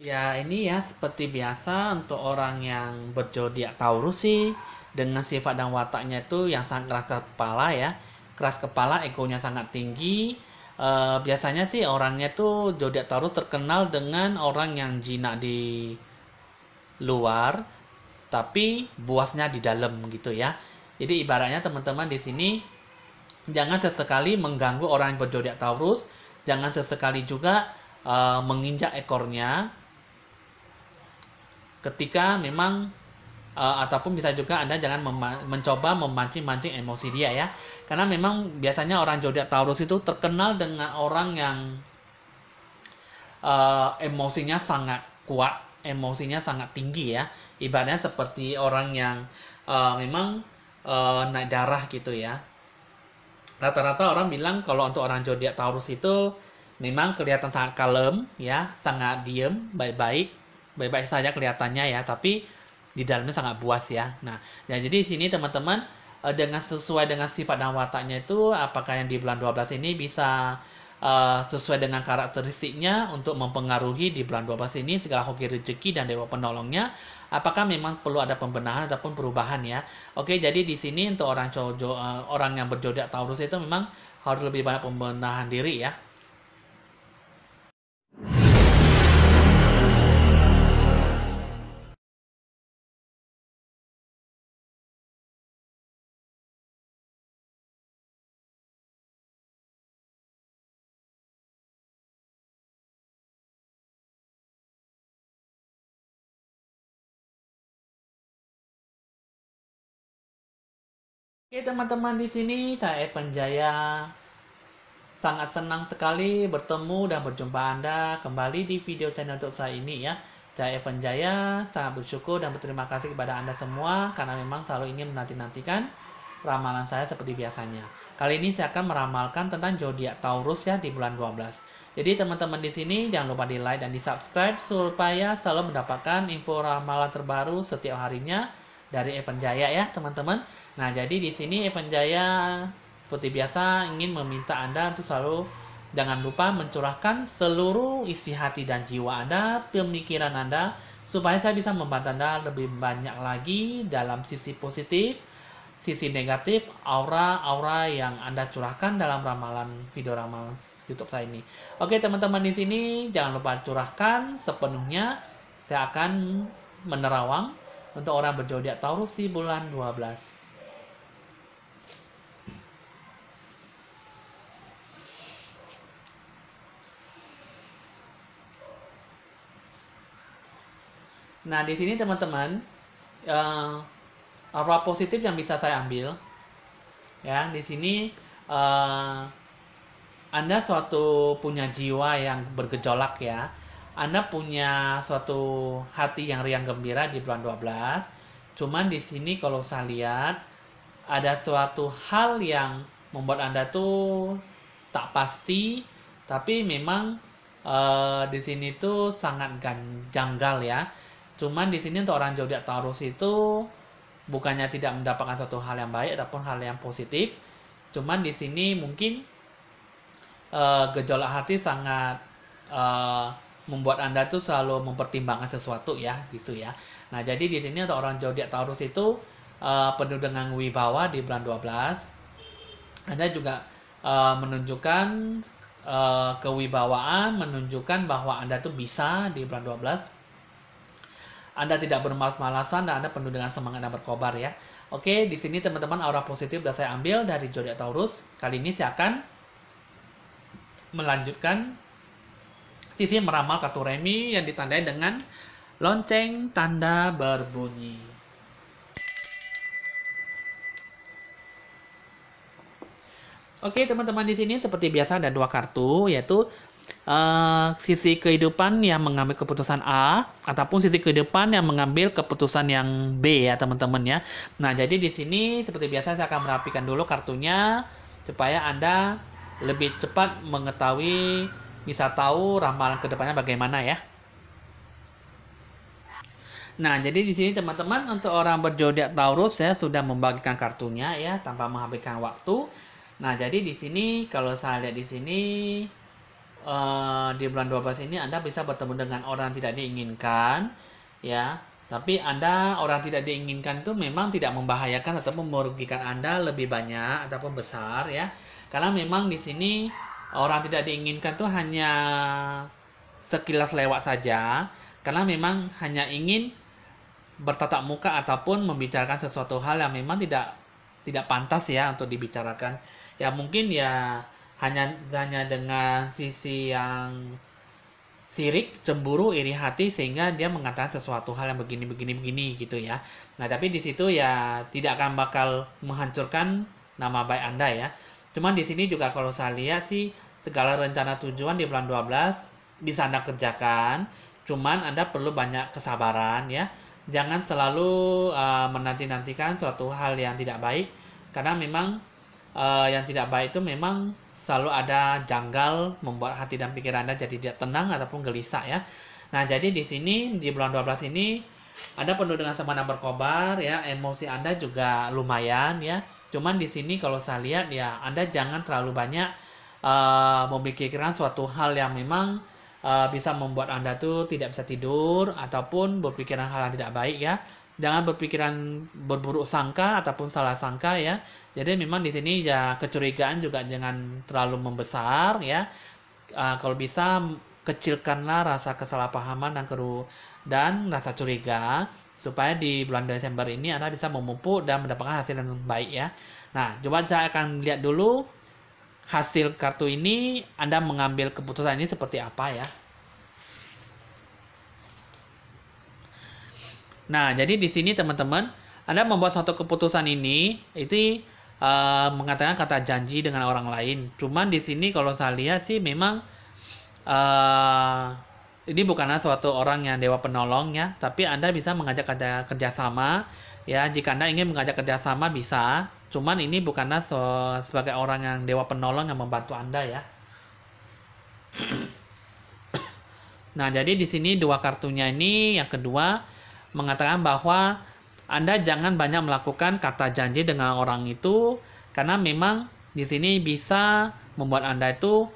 Ya, ini ya seperti biasa untuk orang yang berzodiak Taurus sih dengan sifat dan wataknya itu yang sangat keras kepala ya. Keras kepala, egonya sangat tinggi. Biasanya sih orangnya tuh zodiak Taurus terkenal dengan orang yang jinak di luar tapi buasnya di dalam gitu ya. Jadi ibaratnya teman-teman di sini jangan sesekali mengganggu orang yang berzodiak Taurus, jangan sesekali juga menginjak ekornya ketika memang ataupun bisa juga Anda jangan mencoba memancing-mancing emosi dia ya. Karena memang biasanya orang zodiak Taurus itu terkenal dengan orang yang emosinya sangat kuat, emosinya sangat tinggi ya. Ibaratnya seperti orang yang memang naik darah gitu ya. Rata-rata orang bilang kalau untuk orang zodiak Taurus itu memang kelihatan sangat kalem ya, sangat diem, baik-baik, baik-baik saja kelihatannya ya, tapi di dalamnya sangat buas ya. Nah, ya jadi di sini teman-teman dengan sesuai dengan sifat dan wataknya itu apakah yang di bulan 12 ini bisa sesuai dengan karakteristiknya untuk mempengaruhi di bulan 12 ini segala hoki rezeki dan dewa penolongnya, apakah memang perlu ada pembenahan ataupun perubahan ya. Oke, jadi di sini untuk orang yang berzodiak Taurus itu memang harus lebih banyak pembenahan diri ya. Oke teman-teman, di sini saya Evan Jaya. Sangat senang sekali bertemu dan berjumpa Anda kembali di video channel YouTube saya ini ya. Saya Evan Jaya, sangat bersyukur dan berterima kasih kepada Anda semua karena memang selalu ingin menanti-nantikan ramalan saya seperti biasanya. Kali ini saya akan meramalkan tentang zodiak Taurus ya di bulan 12. Jadi teman-teman di sini jangan lupa di like dan di subscribe supaya selalu mendapatkan info ramalan terbaru setiap harinya dari Evan Jaya ya teman-teman. Nah jadi di sini Evan Jaya seperti biasa ingin meminta Anda untuk selalu jangan lupa mencurahkan seluruh isi hati dan jiwa Anda, pemikiran Anda, supaya saya bisa membantu Anda lebih banyak lagi dalam sisi positif, sisi negatif, aura-aura yang Anda curahkan dalam ramalan video ramalan YouTube saya ini. Oke teman-teman di sini jangan lupa curahkan sepenuhnya. Saya akan menerawang untuk orang berzodiak Taurus di bulan 12. Nah, di sini teman-teman, uh, aura positif yang bisa saya ambil, ya, di sini uh, Anda suatu punya jiwa yang bergejolak ya. Anda punya suatu hati yang riang gembira di bulan 12. Cuman di sini kalau saya lihat ada suatu hal yang membuat Anda tuh tak pasti, tapi memang di sini tuh sangat janggal ya. Cuman di sini untuk orang zodiak Taurus itu bukannya tidak mendapatkan suatu hal yang baik ataupun hal yang positif. Cuman di sini mungkin gejolak hati sangat uh, membuat Anda tuh selalu mempertimbangkan sesuatu ya, gitu ya. Nah, jadi di sini untuk orang zodiak Taurus itu penuh dengan wibawa di bulan 12. Anda juga menunjukkan kewibawaan, menunjukkan bahwa Anda tuh bisa di bulan 12. Anda tidak bermalas-malasan dan Anda penuh dengan semangat dan berkobar ya. Oke, di sini teman-teman aura positif sudah saya ambil dari zodiak Taurus. Kali ini saya akan melanjutkan sisi meramal kartu remi yang ditandai dengan lonceng tanda berbunyi. Oke teman-teman, di sini seperti biasa ada dua kartu, yaitu sisi kehidupan yang mengambil keputusan A ataupun sisi kehidupan yang mengambil keputusan yang B ya teman-teman ya. Nah jadi di sini seperti biasa saya akan merapikan dulu kartunya supaya Anda lebih cepat mengetahui, bisa tahu ramalan kedepannya bagaimana ya. Nah, jadi di sini teman-teman untuk orang berzodiak Taurus saya sudah membagikan kartunya ya tanpa menghabiskan waktu. Nah, jadi di sini kalau saya lihat di sini di bulan 12 ini Anda bisa bertemu dengan orang yang tidak diinginkan, ya. Tapi orang tidak diinginkan itu memang tidak membahayakan ataupun merugikan Anda lebih banyak ataupun besar, ya. Karena memang di sini orang tidak diinginkan itu hanya sekilas lewat saja, karena memang hanya ingin bertatap muka ataupun membicarakan sesuatu hal yang memang tidak pantas ya untuk dibicarakan. Ya mungkin ya hanya dengan sisi yang sirik, cemburu, iri hati sehingga dia mengatakan sesuatu hal yang begini gitu ya. Nah, tapi di situ ya tidak akan bakal menghancurkan nama baik Anda ya. Cuman di sini juga kalau saya lihat sih segala rencana tujuan di bulan 12 bisa Anda kerjakan. Cuman Anda perlu banyak kesabaran ya. Jangan selalu menanti-nantikan suatu hal yang tidak baik karena memang yang tidak baik itu memang selalu ada janggal membuat hati dan pikiran Anda jadi tidak tenang ataupun gelisah ya. Nah, jadi di sini di bulan 12 ini Anda penuh dengan semangat berkobar ya, emosi Anda juga lumayan ya. Cuman di sini kalau saya lihat ya Anda jangan terlalu banyak memikirkan suatu hal yang memang bisa membuat Anda tuh tidak bisa tidur ataupun berpikiran hal yang tidak baik ya. Jangan berpikiran berburuk sangka ataupun salah sangka ya. Jadi memang di sini ya kecurigaan juga jangan terlalu membesar ya. Kalau bisa kecilkanlah rasa kesalahpahaman dan rasa curiga supaya di bulan Desember ini Anda bisa memupuk dan mendapatkan hasil yang baik ya. Nah, coba saya akan lihat dulu hasil kartu ini, Anda mengambil keputusan ini seperti apa ya. Nah, jadi di sini teman-teman, Anda membuat suatu keputusan ini, itu mengatakan kata janji dengan orang lain. Cuman di sini kalau saya lihat sih memang ini bukanlah suatu orang yang dewa penolong ya, tapi Anda bisa mengajak kerjasama ya. Jika Anda ingin mengajak kerjasama bisa, cuman ini bukanlah sebagai orang yang dewa penolong yang membantu Anda ya. Nah, jadi di sini dua kartunya ini yang kedua mengatakan bahwa Anda jangan banyak melakukan kata janji dengan orang itu karena memang di sini bisa membuat Anda itu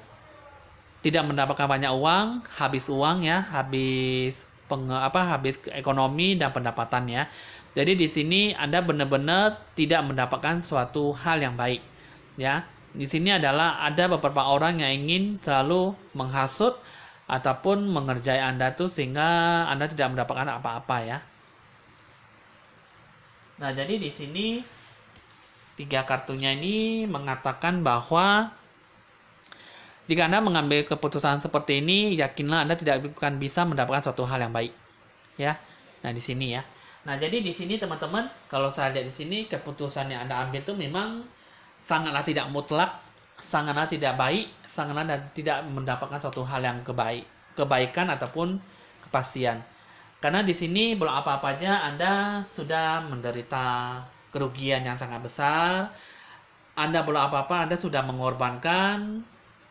tidak mendapatkan banyak uang, habis uang ya, habis ekonomi dan pendapatan ya. Jadi di sini Anda benar-benar tidak mendapatkan suatu hal yang baik ya. Di sini adalah ada beberapa orang yang ingin selalu menghasut ataupun mengerjai Anda tuh sehingga Anda tidak mendapatkan apa-apa ya. Nah, jadi di sini tiga kartunya ini mengatakan bahwa jika Anda mengambil keputusan seperti ini, yakinlah Anda tidak akan bisa mendapatkan suatu hal yang baik. Ya. Nah, di sini ya. Nah, jadi di sini teman-teman, kalau saya lihat di sini keputusan yang Anda ambil itu memang sangatlah tidak mutlak, sangatlah tidak baik, sangatlah tidak mendapatkan suatu hal yang kebaikan ataupun kepastian. Karena di sini belum apa-apa aja Anda sudah menderita kerugian yang sangat besar. Anda belum apa-apa, Anda sudah mengorbankan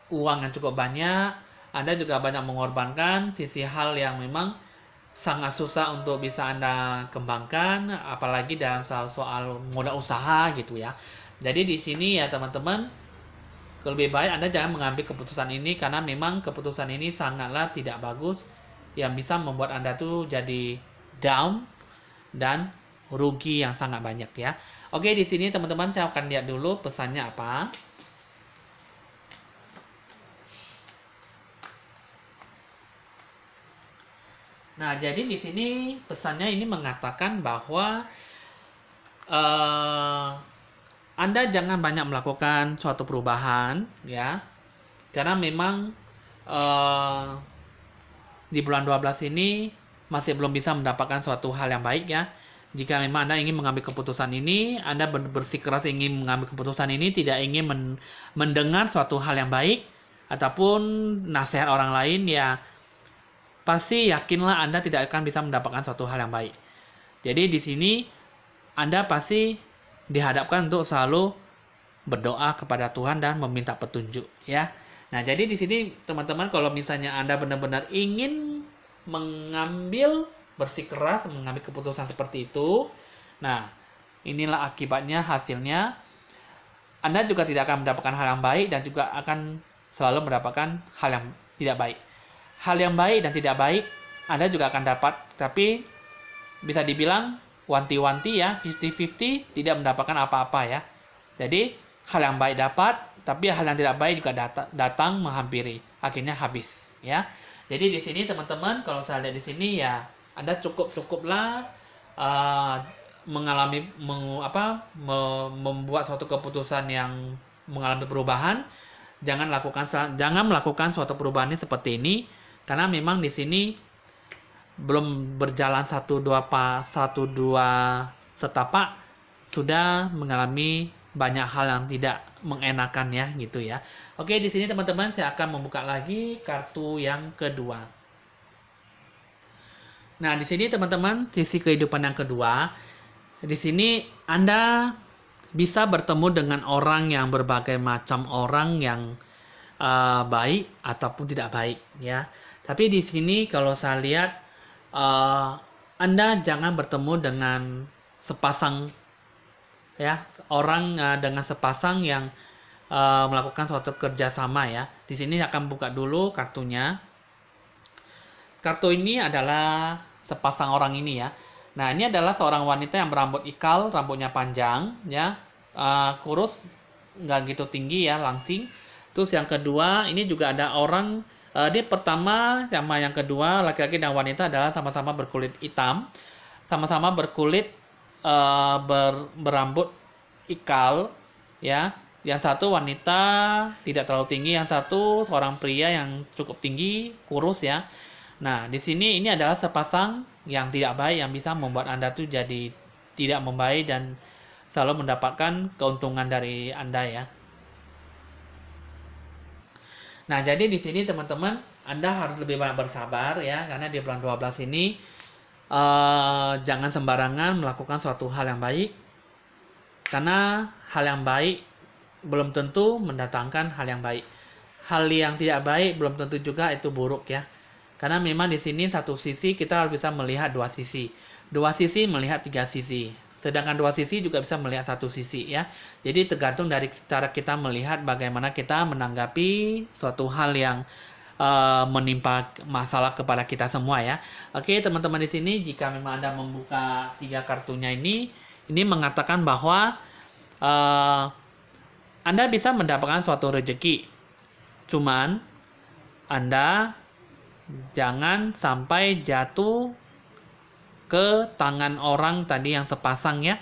uang yang cukup banyak. Anda juga banyak mengorbankan sisi hal yang memang sangat susah untuk bisa Anda kembangkan, apalagi dalam soal modal usaha gitu ya. Jadi di sini ya teman-teman, lebih baik Anda jangan mengambil keputusan ini karena memang keputusan ini sangatlah tidak bagus yang bisa membuat Anda tuh jadi down dan rugi yang sangat banyak ya. Oke, di sini teman-teman saya akan lihat dulu pesannya apa. Nah, jadi di sini pesannya ini mengatakan bahwa Anda jangan banyak melakukan suatu perubahan ya. Karena memang di bulan 12 ini masih belum bisa mendapatkan suatu hal yang baik ya. Jika memang Anda ingin mengambil keputusan ini, Anda bersikeras ingin mengambil keputusan ini, tidak ingin mendengar suatu hal yang baik ataupun nasihat orang lain ya, pasti yakinlah Anda tidak akan bisa mendapatkan suatu hal yang baik. Jadi di sini Anda pasti dihadapkan untuk selalu berdoa kepada Tuhan dan meminta petunjuk ya. Nah, jadi di sini teman-teman kalau misalnya Anda benar-benar ingin bersikeras mengambil keputusan seperti itu, nah, inilah akibatnya, hasilnya Anda juga tidak akan mendapatkan hal yang baik dan juga akan selalu mendapatkan hal yang tidak baik. Hal yang baik dan tidak baik Anda juga akan dapat, tapi bisa dibilang wanti-wanti ya, 50-50, tidak mendapatkan apa-apa ya. Jadi hal yang baik dapat, tapi hal yang tidak baik juga datang menghampiri, akhirnya habis ya. Jadi di sini teman-teman, kalau saya lihat di sini ya, Anda cukuplah mengalami membuat suatu keputusan yang mengalami perubahan. Jangan melakukan suatu perubahan ini seperti ini, karena memang di sini belum berjalan satu dua setapak sudah mengalami banyak hal yang tidak mengenakan ya gitu ya. Oke, di sini teman-teman saya akan membuka lagi kartu yang kedua. Nah, di sini teman-teman sisi kehidupan yang kedua. Di sini Anda bisa bertemu dengan orang yang berbagai macam orang yang baik ataupun tidak baik ya. Tapi di sini kalau saya lihat Anda jangan bertemu dengan sepasang ya orang dengan sepasang yang melakukan suatu kerjasama ya. Di sini akan buka dulu kartunya. Kartu ini adalah sepasang orang ini ya. Nah, ini adalah seorang wanita yang berambut ikal, rambutnya panjang ya, kurus, nggak gitu tinggi ya, langsing. Terus yang kedua, ini juga ada orang, dia pertama sama yang kedua, laki-laki dan wanita adalah sama-sama berkulit hitam, sama-sama berkulit berambut ikal ya. Yang satu wanita tidak terlalu tinggi, yang satu seorang pria yang cukup tinggi, kurus ya. Nah, di sini ini adalah sepasang yang tidak baik yang bisa membuat Anda tuh jadi tidak membaik dan selalu mendapatkan keuntungan dari Anda ya. Nah, jadi di sini teman-teman Anda harus lebih banyak bersabar ya, karena di bulan 12 ini jangan sembarangan melakukan suatu hal yang baik, karena hal yang baik belum tentu mendatangkan hal yang baik. Hal yang tidak baik belum tentu juga itu buruk ya. Karena memang di sini satu sisi kita harus bisa melihat dua sisi. Dua sisi melihat tiga sisi. Sedangkan dua sisi juga bisa melihat satu sisi ya. Jadi tergantung dari cara kita melihat bagaimana kita menanggapi suatu hal yang menimpa masalah kepada kita semua ya. Oke, teman-teman di sini jika memang Anda membuka tiga kartunya ini mengatakan bahwa Anda bisa mendapatkan suatu rezeki. Cuman Anda jangan sampai jatuh ke tangan orang tadi yang sepasang ya,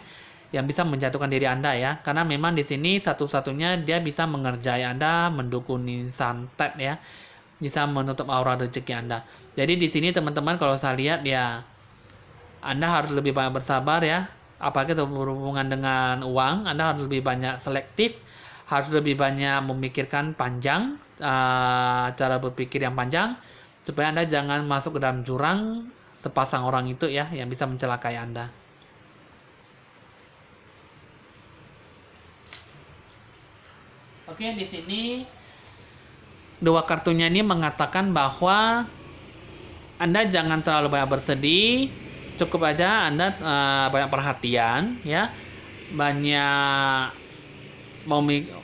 yang bisa menjatuhkan diri Anda ya. Karena memang di sini satu-satunya dia bisa mengerjai Anda, mendukuni santet ya, bisa menutup aura rezeki Anda. Jadi di sini teman-teman kalau saya lihat ya, Anda harus lebih banyak bersabar ya. Apalagi berhubungan dengan uang, Anda harus lebih banyak selektif, harus lebih banyak memikirkan panjang, cara berpikir yang panjang, supaya Anda jangan masuk ke dalam jurang sepasang orang itu ya, yang bisa mencelakai Anda. Oke, di sini dua kartunya ini mengatakan bahwa Anda jangan terlalu banyak bersedih, cukup aja Anda banyak perhatian ya, banyak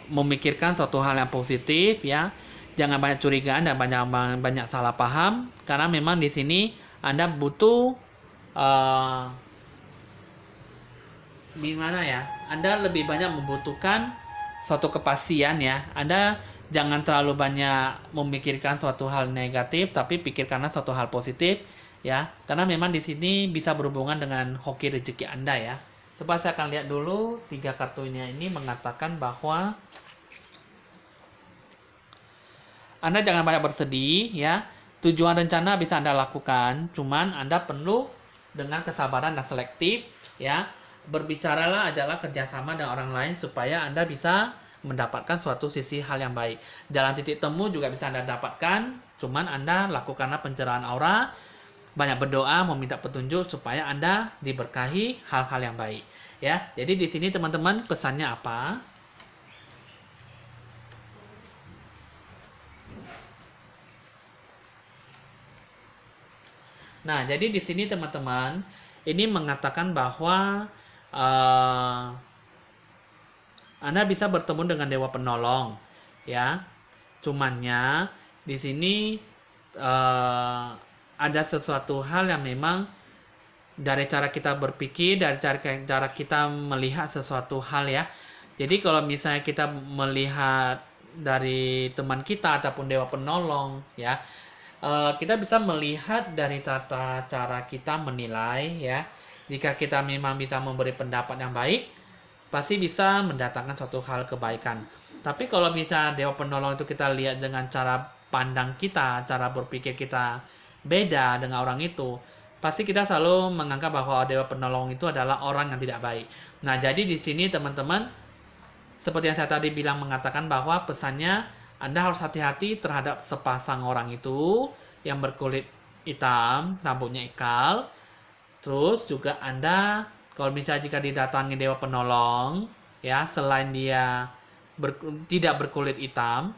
memikirkan suatu hal yang positif ya. Jangan banyak curigaan dan banyak salah paham, karena memang di sini Anda butuh gimana ya? Anda lebih banyak membutuhkan suatu kepastian ya. Anda jangan terlalu banyak memikirkan suatu hal negatif, tapi pikirkanlah suatu hal positif ya. Karena memang di sini bisa berhubungan dengan hoki rezeki Anda ya. Coba saya akan lihat dulu tiga kartunya ini mengatakan bahwa Anda jangan banyak bersedih ya. Tujuan rencana bisa Anda lakukan, cuman Anda perlu dengan kesabaran dan selektif ya. Berbicaralah adalah kerjasama dengan orang lain supaya Anda bisa mendapatkan suatu sisi hal yang baik. Jalan titik temu juga bisa Anda dapatkan, cuman Anda lakukanlah pencerahan aura, banyak berdoa, meminta petunjuk supaya Anda diberkahi hal-hal yang baik ya. Jadi di sini teman-teman pesannya apa? Nah, jadi di sini teman-teman, ini mengatakan bahwa Anda bisa bertemu dengan dewa penolong, ya. Cumannya di sini ada sesuatu hal yang memang dari cara kita berpikir, dari cara kita melihat sesuatu hal ya. Jadi kalau misalnya kita melihat dari teman kita ataupun dewa penolong ya, kita bisa melihat dari tata cara kita menilai ya. Jika kita memang bisa memberi pendapat yang baik, pasti bisa mendatangkan suatu hal kebaikan. Tapi kalau bisa dewa penolong itu kita lihat dengan cara pandang kita, cara berpikir kita beda dengan orang itu, pasti kita selalu menganggap bahwa dewa penolong itu adalah orang yang tidak baik. Nah, jadi di sini teman-teman, seperti yang saya tadi bilang mengatakan bahwa pesannya Anda harus hati-hati terhadap sepasang orang itu yang berkulit hitam, rambutnya ikal. Terus juga Anda kalau misalnya jika didatangi dewa penolong, ya selain dia tidak berkulit hitam,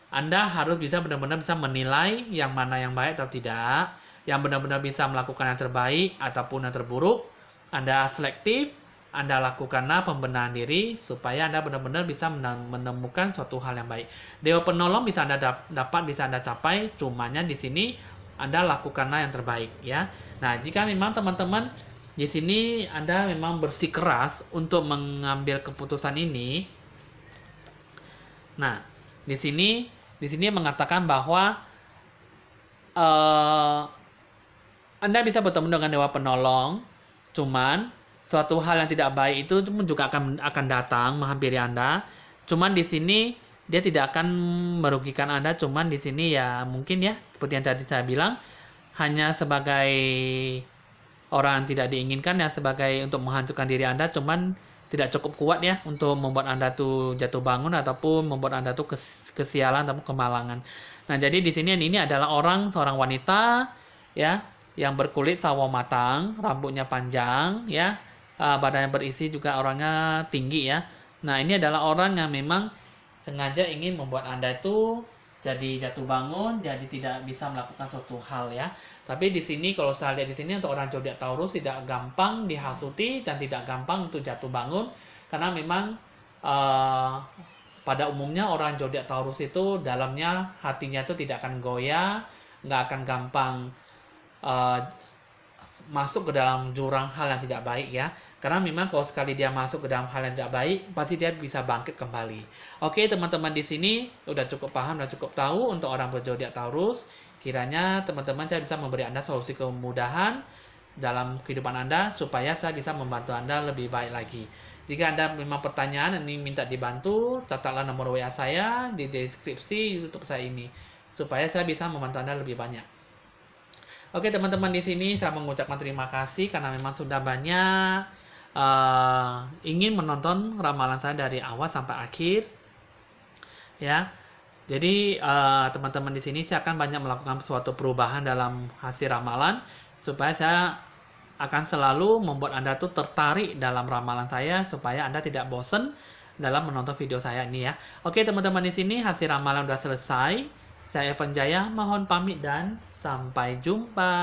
Anda harus bisa benar-benar bisa menilai yang mana yang baik atau tidak, yang benar-benar bisa melakukan yang terbaik ataupun yang terburuk. Anda selektif, Anda lakukanlah pembenahan diri supaya Anda benar-benar bisa menemukan suatu hal yang baik. Dewa penolong bisa Anda dapat, bisa Anda capai, cumanya di sini Anda lakukanlah yang terbaik ya. Nah, jika memang teman-teman di sini Anda memang bersikeras untuk mengambil keputusan ini. Nah, di sini mengatakan bahwa Anda bisa bertemu dengan dewa penolong, cuman suatu hal yang tidak baik itu juga akan datang menghampiri Anda. Cuman di sini dia tidak akan merugikan Anda, cuman di sini ya mungkin ya seperti yang tadi saya bilang, hanya sebagai orang yang tidak diinginkan ya, sebagai untuk menghancurkan diri Anda, cuman tidak cukup kuat ya untuk membuat Anda tuh jatuh bangun ataupun membuat Anda tuh kesialan ataupun kemalangan. Nah, jadi di sini ini adalah seorang wanita ya yang berkulit sawo matang, rambutnya panjang ya, badannya berisi, juga orangnya tinggi ya. Nah, ini adalah orang yang memang sengaja ingin membuat Anda itu jadi jatuh bangun, jadi tidak bisa melakukan suatu hal ya. Tapi di sini kalau saya lihat di sini untuk orang zodiak Taurus tidak gampang dihasuti dan tidak gampang untuk jatuh bangun, karena memang pada umumnya orang zodiak Taurus itu dalamnya hatinya itu tidak akan goyah, nggak akan gampang masuk ke dalam jurang hal yang tidak baik ya. Karena memang kalau sekali dia masuk ke dalam hal yang tidak baik, pasti dia bisa bangkit kembali. Oke, teman-teman di sini udah cukup paham dan cukup tahu untuk orang berzodiak Taurus. Kiranya teman-teman saya bisa memberi Anda solusi kemudahan dalam kehidupan Anda supaya saya bisa membantu Anda lebih baik lagi. Jika Anda memang pertanyaan ini minta dibantu, catatlah nomor WA saya di deskripsi YouTube saya ini supaya saya bisa membantu Anda lebih banyak. Oke, teman-teman di sini saya mengucapkan terima kasih karena memang sudah banyak ingin menonton ramalan saya dari awal sampai akhir. Ya. Jadi teman-teman di sini saya akan banyak melakukan suatu perubahan dalam hasil ramalan supaya saya akan selalu membuat Anda tuh tertarik dalam ramalan saya supaya Anda tidak bosen dalam menonton video saya ini ya. Oke, teman-teman di sini hasil ramalan udah selesai. Saya Evan Jaya mohon pamit dan sampai jumpa.